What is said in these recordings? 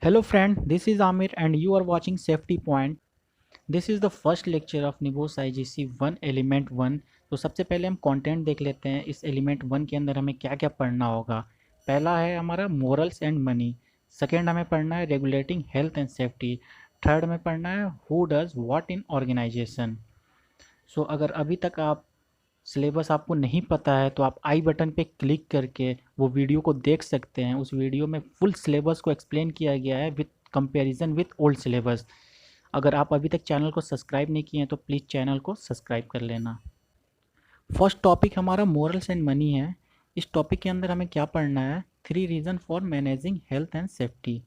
Hello friend, this is Amir and you are watching Safety Point. This is the first lecture of Nibos IGC 1 Element 1. तो सबसे पहले हम content देख लेते हैं इस एलिमेंट 1 के अंदर हमें क्या क्या पढ़ना होगा। पहला है हमारा मोरल्स एंड मनी। सेकेंड हमें पढ़ना है regulating health and safety. Third हमें पढ़ना है who does what in organisation. So अगर अभी तक आप सिलेबस आपको नहीं पता है तो आप आई बटन पे क्लिक करके वो वीडियो को देख सकते हैं। उस वीडियो में फुल सिलेबस को एक्सप्लेन किया गया है with comparison with old syllabus. अगर आप अभी तक चैनल को सब्सक्राइब नहीं किए हैं तो प्लीज़ चैनल को सब्सक्राइब कर लेना। फर्स्ट टॉपिक हमारा मोरल्स एंड मनी है। इस टॉपिक के अंदर हमें क्या पढ़ना है? 3 reason for managing health and safety.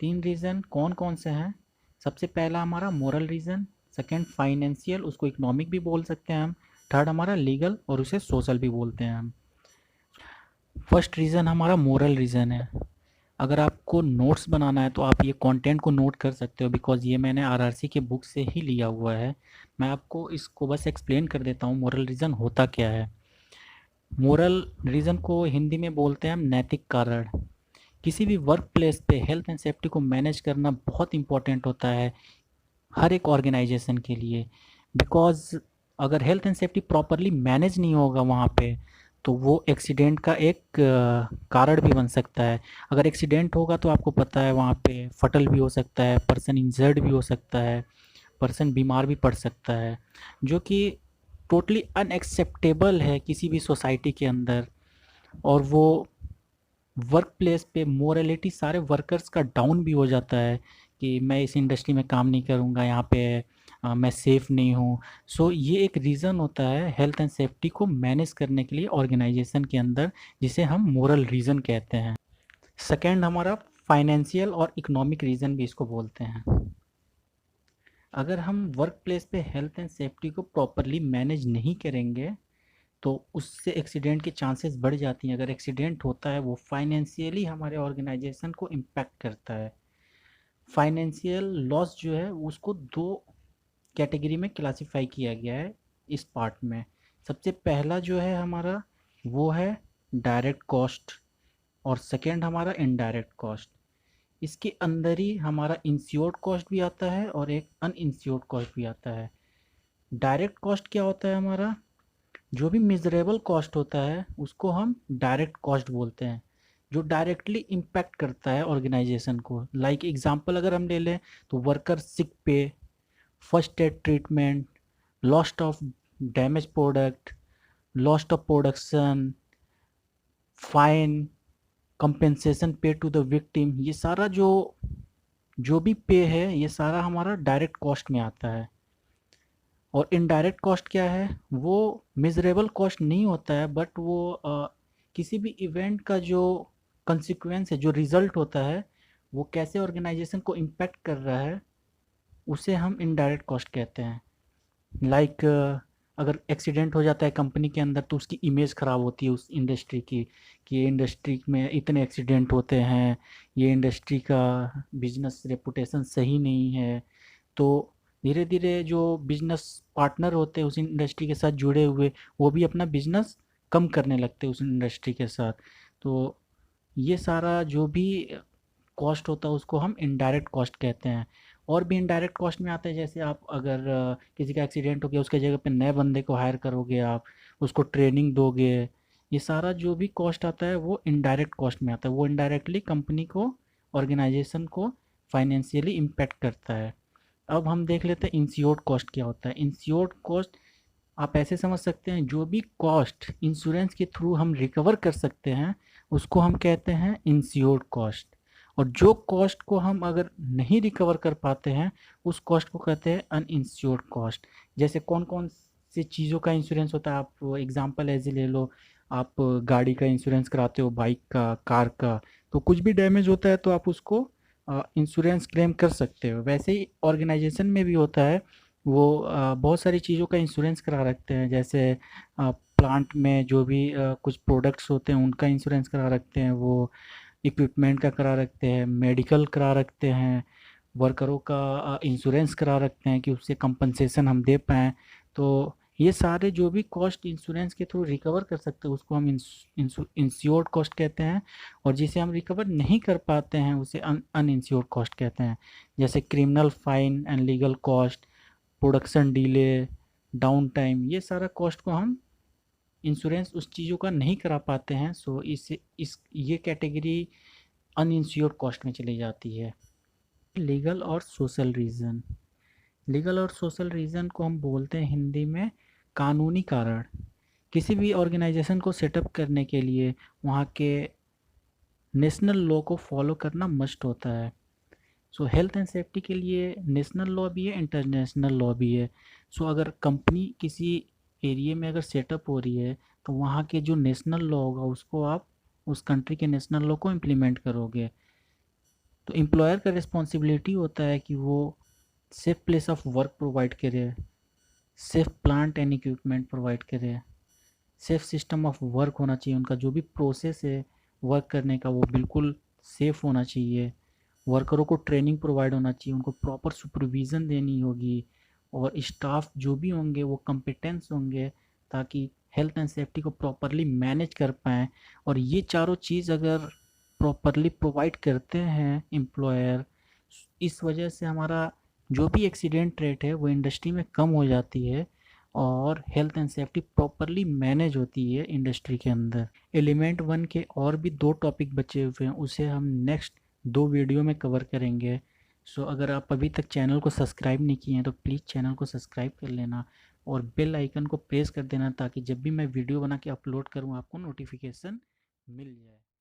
3 reason कौन कौन से हैं? सबसे पहला हमारा मोरल रीज़न, सेकंड फाइनेंशियल, उसको इकोनॉमिक भी बोल सकते हैं हम, थर्ड हमारा लीगल और उसे सोशल भी बोलते हैं हम। फर्स्ट रीज़न हमारा मोरल रीज़न है। अगर आपको नोट्स बनाना है तो आप ये कंटेंट को नोट कर सकते हो बिकॉज़ ये मैंने आरआरसी के बुक से ही लिया हुआ है। मैं आपको इसको बस एक्सप्लेन कर देता हूँ मोरल रीज़न होता क्या है। मोरल रीज़न को हिंदी में बोलते हैं हम नैतिक कारण। किसी भी वर्क प्लेस पे हेल्थ एंड सेफ्टी को मैनेज करना बहुत इंपॉर्टेंट होता है हर एक ऑर्गेनाइजेशन के लिए। बिकॉज़ अगर health and safety properly manage नहीं होगा वहाँ पे तो वो एक्सीडेंट का एक कारण भी बन सकता है। अगर एक्सीडेंट होगा तो आपको पता है वहाँ पे फटल भी हो सकता है, पर्सन इंजर्ड भी हो सकता है, पर्सन बीमार भी पड़ सकता है, जो कि टोटली अनएक्सेप्टेबल है किसी भी सोसाइटी के अंदर। और वो वर्क प्लेस पे मोरालिटी सारे वर्कर्स का डाउन भी हो जाता है कि मैं इस इंडस्ट्री में काम नहीं करूँगा, यहाँ पे मैं सेफ़ नहीं हूँ। सो ये एक रीज़न होता है हेल्थ एंड सेफ्टी को मैनेज करने के लिए ऑर्गेनाइजेशन के अंदर, जिसे हम मोरल रीज़न कहते हैं। सेकंड हमारा फाइनेंशियल और इकोनॉमिक रीज़न भी इसको बोलते हैं। अगर हम वर्क प्लेस पे हेल्थ एंड सेफ्टी को प्रॉपरली मैनेज नहीं करेंगे तो उससे एक्सीडेंट के चांसेस बढ़ जाती हैं। अगर एक्सीडेंट होता है वो फाइनेंशियली हमारे ऑर्गेनाइजेशन को इम्पैक्ट करता है। फाइनेंशियल लॉस जो है उसको दो कैटेगरी में क्लासिफाई किया गया है इस पार्ट में। सबसे पहला जो है हमारा वो है डायरेक्ट कॉस्ट और सेकेंड हमारा इनडायरेक्ट कॉस्ट। इसके अंदर ही हमारा इंश्योर्ड कॉस्ट भी आता है और एक अनइंश्योर्ड कॉस्ट भी आता है। डायरेक्ट कॉस्ट क्या होता है हमारा? जो भी मिजरेबल कॉस्ट होता है उसको हम डायरेक्ट कॉस्ट बोलते हैं, जो डायरेक्टली इम्पैक्ट करता है ऑर्गेनाइजेशन को। लाइक एग्जांपल अगर हम ले लें तो वर्कर सिक पे, first aid treatment, lost of damage product, lost of production, fine, compensation पे टू द विक्टिम, ये सारा जो जो भी पे है ये सारा हमारा डायरेक्ट कॉस्ट में आता है। और इनडायरेक्ट कॉस्ट क्या है? वो मिजरेबल कॉस्ट नहीं होता है बट वो किसी भी इवेंट का जो कंसिक्वेंस है, जो रिजल्ट होता है, वो कैसे ऑर्गेनाइजेशन को इम्पैक्ट कर रहा है, उसे हम इनडायरेक्ट कॉस्ट कहते हैं। लाइक अगर एक्सीडेंट हो जाता है कंपनी के अंदर तो उसकी इमेज ख़राब होती है उस इंडस्ट्री की, कि ये इंडस्ट्री में इतने एक्सीडेंट होते हैं, ये इंडस्ट्री का बिजनेस रेपुटेशन सही नहीं है। तो धीरे धीरे जो बिजनेस पार्टनर होते हैं उस इंडस्ट्री के साथ जुड़े हुए, वो भी अपना बिजनेस कम करने लगते हैं उस इंडस्ट्री के साथ। तो ये सारा जो भी कॉस्ट होता है उसको हम इनडायरेक्ट कॉस्ट कहते हैं। और भी इनडायरेक्ट कॉस्ट में आता है, जैसे आप अगर किसी का एक्सीडेंट हो गया उसके जगह पे नए बंदे को हायर करोगे, आप उसको ट्रेनिंग दोगे, ये सारा जो भी कॉस्ट आता है वो इनडायरेक्ट कॉस्ट में आता है। वो इनडायरेक्टली कंपनी को, ऑर्गेनाइजेशन को फाइनेंशियली इम्पैक्ट करता है। अब हम देख लेते हैं इंश्योर्ड कॉस्ट क्या होता है। इंश्योर्ड कॉस्ट आप ऐसे समझ सकते हैं, जो भी कॉस्ट इंश्योरेंस के थ्रू हम रिकवर कर सकते हैं उसको हम कहते हैं इंश्योर्ड कॉस्ट। और जो कॉस्ट को हम अगर नहीं रिकवर कर पाते हैं उस कॉस्ट को कहते हैं अनइंश्योर्ड कॉस्ट। जैसे कौन कौन सी चीज़ों का इंश्योरेंस होता है, आप एग्जांपल ऐसे ले लो। आप गाड़ी का इंश्योरेंस कराते हो, बाइक का, कार का, तो कुछ भी डैमेज होता है तो आप उसको इंश्योरेंस क्लेम कर सकते हो। वैसे ही ऑर्गेनाइजेशन में भी होता है, वो बहुत सारी चीज़ों का इंश्योरेंस करा रखते हैं। जैसे प्लांट में जो भी कुछ प्रोडक्ट्स होते हैं उनका इंश्योरेंस करा रखते हैं, वो इक्विपमेंट का करा रखते हैं, मेडिकल करा रखते हैं, वर्करों का इंश्योरेंस करा रखते हैं कि उससे कंपनसेशन हम दे पाएँ। तो ये सारे जो भी कॉस्ट इंश्योरेंस के थ्रू रिकवर कर सकते हैं उसको हम इंश्योर्ड कॉस्ट कहते हैं, और जिसे हम रिकवर नहीं कर पाते हैं उसे अनइंश्योर्ड कॉस्ट कहते हैं। जैसे criminal fine and legal cost, production delay, down time, ये सारा कॉस्ट को हम इंश्योरेंस उस चीज़ों का नहीं करा पाते हैं, सो इस ये कैटेगरी अनइंश्योर्ड कॉस्ट में चली जाती है। लीगल और सोशल रीज़न, लीगल और सोशल रीज़न को हम बोलते हैं हिंदी में कानूनी कारण। किसी भी ऑर्गेनाइजेशन को सेटअप करने के लिए वहाँ के नेशनल लॉ को फॉलो करना मस्ट होता है। सो हेल्थ एंड सेफ्टी के लिए नेशनल लॉ भी है, इंटरनेशनल लॉ भी है। सो अगर कंपनी किसी एरिया में अगर सेटअप हो रही है तो वहाँ के जो नेशनल लॉ होगा उसको आप उस कंट्री के नेशनल लॉ को इम्प्लीमेंट करोगे। तो एम्प्लॉयर का रिस्पॉन्सिबिलिटी होता है कि वो safe place of work provide करे, safe plant and equipment provide करे, सेफ सिस्टम ऑफ वर्क होना चाहिए, उनका जो भी प्रोसेस है वर्क करने का वो बिल्कुल सेफ होना चाहिए, वर्करों को ट्रेनिंग प्रोवाइड होना चाहिए, उनको प्रॉपर सुपरविज़न देनी होगी, और स्टाफ जो भी होंगे वो कम्पिटेंस होंगे ताकि हेल्थ एंड सेफ्टी को प्रॉपरली मैनेज कर पाएँ। और ये चारों चीज़ अगर प्रॉपरली प्रोवाइड करते हैं एम्प्लॉयर, इस वजह से हमारा जो भी एक्सीडेंट रेट है वो इंडस्ट्री में कम हो जाती है और health and safety properly manage होती है इंडस्ट्री के अंदर। एलिमेंट वन के और भी 2 टॉपिक बचे हुए हैं, उसे हम नेक्स्ट 2 वीडियो में कवर करेंगे। सो अगर आप अभी तक चैनल को सब्सक्राइब नहीं किए हैं तो प्लीज़ चैनल को सब्सक्राइब कर लेना और बेल आइकन को प्रेस कर देना ताकि जब भी मैं वीडियो बना के अपलोड करूँ आपको नोटिफिकेशन मिल जाए।